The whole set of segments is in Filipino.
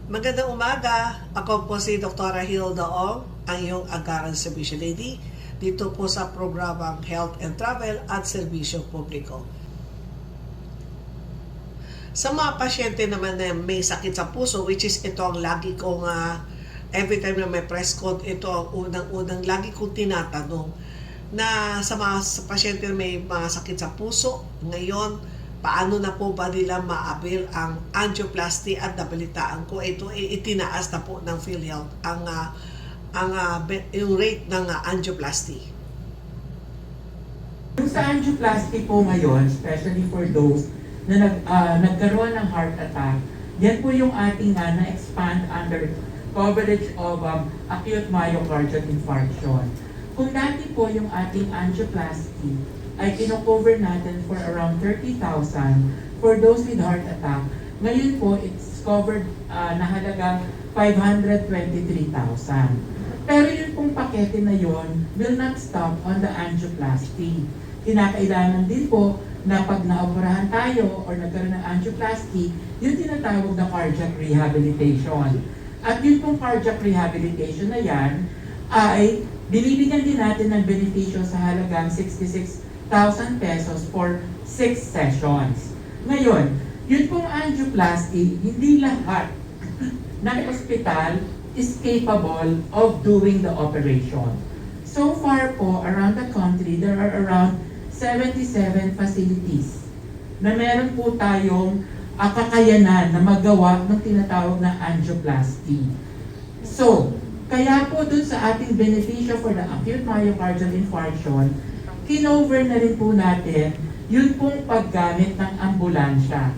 Magandang umaga. Ako po si Dr. Hilda Ong, ang iyong Agaran Service Lady dito po sa programang Health and Travel at Serbisyo Publiko. Sa mga pasyente naman na may sakit sa puso, which is ito ang lagi kong every time na may press con, ito ang unang-unang lagi kong tinatanong na sa mga pasyente na may mga sakit sa puso ngayon, paano na po ba nila maabil ang angioplasty at nabalitaan ko ito itinaas na po ng PhilHealth yung rate ng angioplasty. Yung sa angioplasty po ngayon, especially for those na nagkaroon ng heart attack, yan po yung ating na-expand under coverage of acute myocardial infarction. Kung dati po yung ating angioplasty ay kino-cover natin for around 30,000 for those with heart attack. Ngayon po, it's covered na halagang 523,000. Pero yung pong pakete na yon will not stop on the angioplasty. Kinakailangan din po na pag naoperahan tayo or nagkaroon ng angioplasty, yung tinatawag na cardiac rehabilitation. At yung pong cardiac rehabilitation na yan ay binibigyan din natin ng benepisyo sa halagang 66,000 pesos for 6 sessions. Ngayon, yun pong angioplasty, hindi lahat ng ospital is capable of doing the operation. So far po, around the country, there are around 77 facilities na meron po tayong kakayanan na magawa ng tinatawag na angioplasty. So, kaya po dun sa ating benepisyo for the acute myocardial infarction, kinover na rin po natin yun pong paggamit ng ambulansya.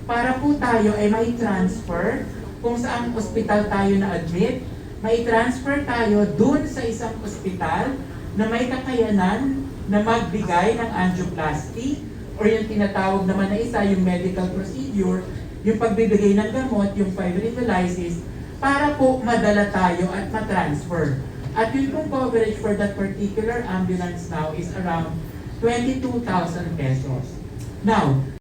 Para po tayo ay may transfer kung saang ospital tayo na-admit, may transfer tayo dun sa isang ospital na may kakayanan na magbigay ng angioplasty or yung tinatawag naman na isa, yung medical procedure, yung pagbibigay ng gamot, yung fibrinolysis, para po madala tayo at matransfer. At yung pong coverage for that particular ambulance now is around 22,000 pesos. Now,